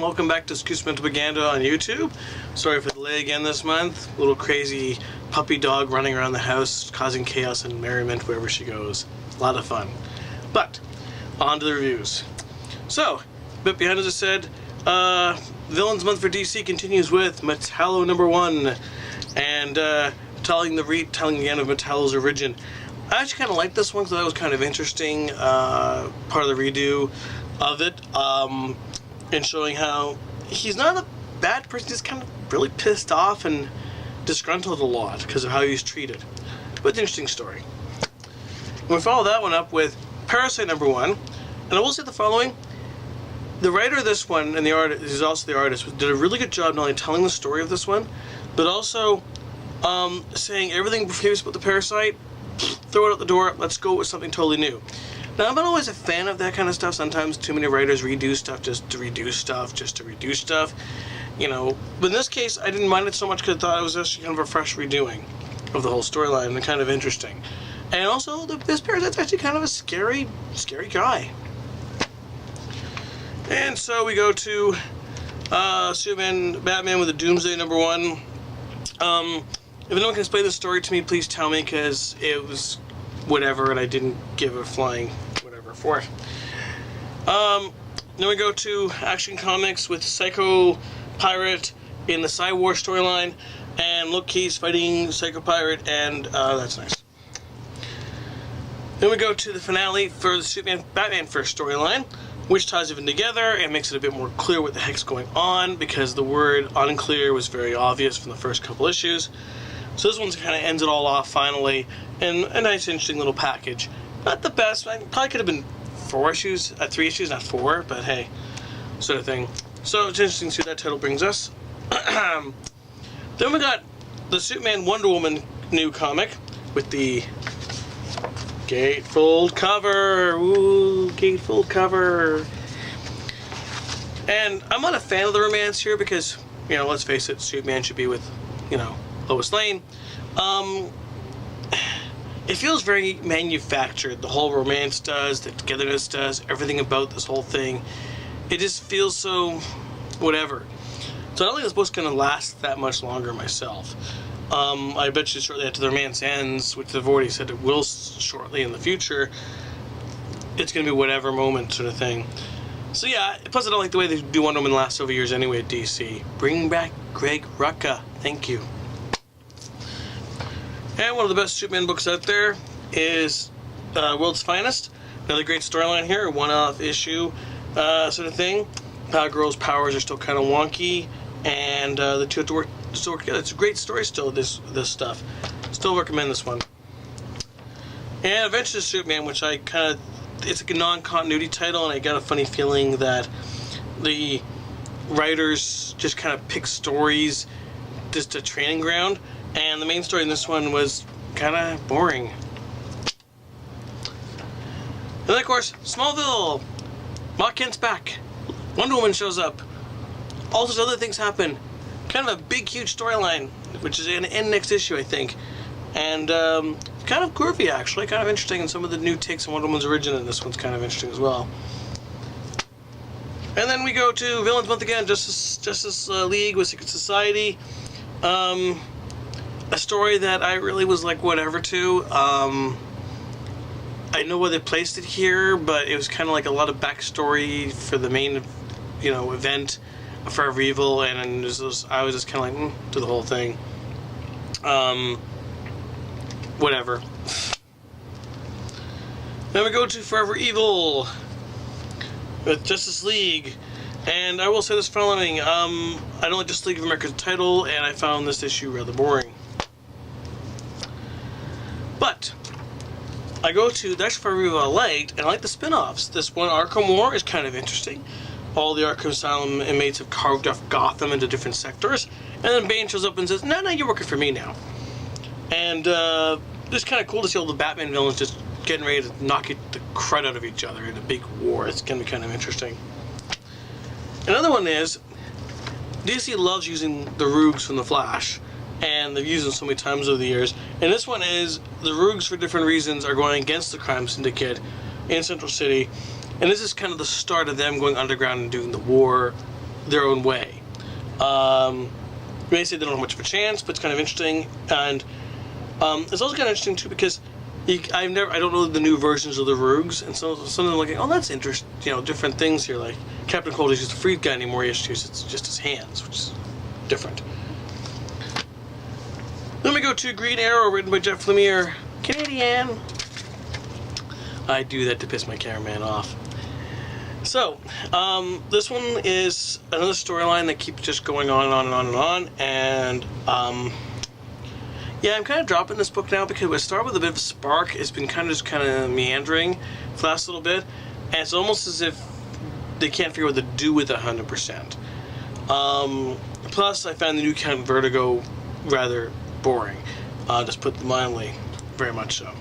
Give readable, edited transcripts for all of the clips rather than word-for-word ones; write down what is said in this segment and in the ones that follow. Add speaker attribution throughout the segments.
Speaker 1: and welcome back to Excuse Mental Propaganda on YouTube. Sorry for the delay again this month. Little crazy puppy dog running around the house, causing chaos and merriment wherever she goes. A lot of fun. But, on to the reviews. So, a bit behind as I said, Villains Month for DC continues with Metallo #1, and telling again of Metallo's origin. I actually kind of liked this one because that was kind of interesting, part of the redo of it, and showing how he's not a bad person, he's kind of really pissed off and disgruntled a lot because of how he's treated. But it's an interesting story. And we follow that one up with Parasite #1, and I will say the following. The writer of this one, and the artist, who's also the artist, did a really good job not only telling the story of this one, but also saying everything previous about the Parasite, throw it out the door, let's go with something totally new. Now, I'm not always a fan of that kind of stuff. Sometimes too many writers redo stuff just to redo stuff, you know. But in this case, I didn't mind it so much because I thought it was actually kind of a fresh redoing of the whole storyline and kind of interesting. And also, this Parasite's actually kind of a scary guy. And so we go to Batman with the Doomsday #1. If anyone can explain the story to me, please tell me, because it was whatever, and I didn't give a flying whatever for it. Then we go to Action Comics with Psycho Pirate in the Cyborg storyline, and look, he's fighting Psycho Pirate, and that's nice. Then we go to the finale for the Superman-Batman first storyline, which ties everything together and makes it a bit more clear what the heck's going on, because the word unclear was very obvious from the first couple issues. So this one kind of ends it all off finally in a nice, interesting little package. Not the best. Probably could have been 3 issues, not 4, but hey, sort of thing. So it's interesting to see what that title brings us. Then we got the Superman Wonder Woman new comic with the gatefold cover. Ooh, gatefold cover. And I'm not a fan of the romance here because, you know, let's face it, Superman should be with, you know, Lois Lane. It feels very manufactured. The whole romance does, the togetherness does, everything about this whole thing. It just feels so whatever. So I don't think this book's going to last that much longer myself. I bet you shortly after the romance ends, which they've already said it will shortly in the future, it's going to be whatever moment sort of thing. So yeah, plus I don't like the way they do Wonder Woman the last several years anyway at DC. Bring back Greg Rucka. Thank you. And one of the best Superman books out there is World's Finest. Another great storyline here, a one-off issue sort of thing. Power Girl's powers are still kind of wonky, and the two have to work together. It's a great story still, this stuff. Still recommend this one. And Adventures of Superman, which I kind of, it's like a non-continuity title, and I got a funny feeling that the writers just kind of pick stories just a training ground. And the main story in this one was kind of boring. And then, of course, Smallville. Mark Kent's back. Wonder Woman shows up. All sorts of other things happen. Kind of a big, huge storyline, which is going to end next issue, I think. And kind of groovy, actually. Kind of interesting. And some of the new takes on Wonder Woman's origin in this one's kind of interesting as well. And then we go to Villains Month again. Justice League with Secret Society. A story that I really was like whatever to. I know where they placed it here, but it was kind of like a lot of backstory for the main, you know, event of Forever Evil, and I was just kind of like to the whole thing. Whatever. Then we go to Forever Evil with Justice League. And I will say this following, I don't like Justice League of America's title, and I found this issue rather boring. But I go to the actual Forever Evil I liked, and I like the spin-offs. This one, Arkham War, is kind of interesting. All the Arkham Asylum inmates have carved off Gotham into different sectors, and then Bane shows up and says, no, you're working for me now. And it's kind of cool to see all the Batman villains just getting ready to knock the crud out of each other in a big war. It's going to be kind of interesting. Another one is, DC loves using the Roogs from The Flash, and they've used them so many times over the years. And this one is, the Roogs, for different reasons, are going against the crime syndicate in Central City, and this is kind of the start of them going underground and doing the war their own way. You may say they don't have much of a chance, but it's kind of interesting, and it's also kind of interesting too because I don't know the new versions of the Roogs, and so some of them looking, oh, that's interesting, different things here. Like Captain Cold is just a freed guy anymore; he has to use just his hands, which is different. Then we go to Green Arrow, written by Jeff Lemire, Canadian. I do that to piss my cameraman off. So, this one is another storyline that keeps just going on and on and on and on, and yeah, I'm kind of dropping this book now because it started with a bit of a spark. It's been kind of meandering for the last little bit, and it's almost as if they can't figure out what to do with it 100%. Plus, I found the new Count Vertigo rather boring, just put it mildly, very much so.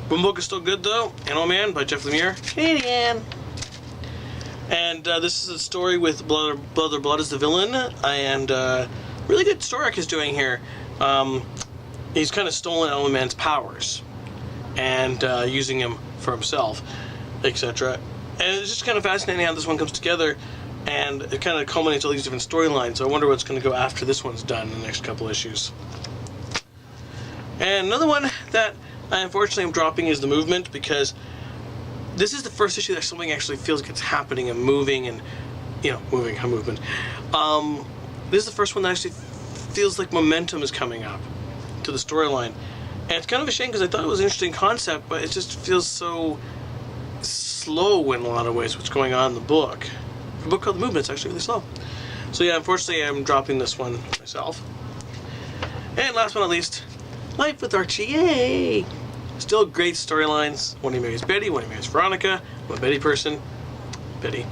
Speaker 1: One book is still good though, Animal Man by Jeff Lemire, Canadian. And this is a story with Blood is the villain, and really good story arc he's doing here. He's kind of stolen Animal Man's powers and using him for himself, etc. And it's just kind of fascinating how this one comes together, and it kind of culminates all these different storylines. So I wonder what's going to go after this one's done in the next couple issues. And another one that I unfortunately am dropping is The Movement, because this is the first issue that something actually feels like it's happening and moving, and moving, a movement. This is the first one that actually feels like momentum is coming up to the storyline, and it's kind of a shame because I thought it was an interesting concept, but it just feels so slow in a lot of ways. What's going on in the book? For a book called The Movement, it's actually really slow. So yeah, unfortunately, I'm dropping this one myself. And last but not least, Life with Archie, yay! Still great storylines. When he marries Betty, when he marries Veronica. I'm a Betty person. Betty.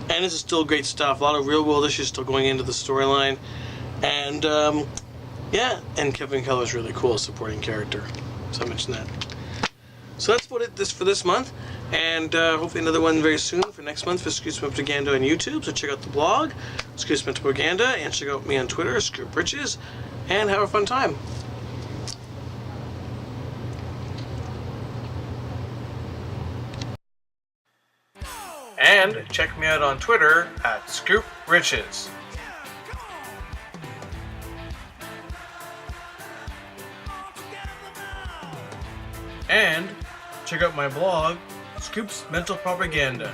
Speaker 1: And this is still great stuff. A lot of real world issues still going into the storyline. And, yeah, and Kevin Keller is really cool as supporting character. So I mentioned that. So that's about it for this month. And hopefully another one very soon for next month for Scoops Propaganda on YouTube. So check out the blog, Scoops Propaganda, and check out me on Twitter, Scoop Riches, and have a fun time. And check me out on Twitter at Scoop Riches. And check out my blog, Scoop's Mental Propaganda.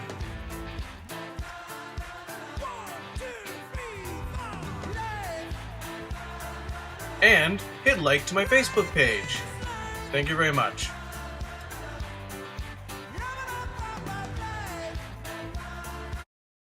Speaker 1: And hit like to my Facebook page. Thank you very much.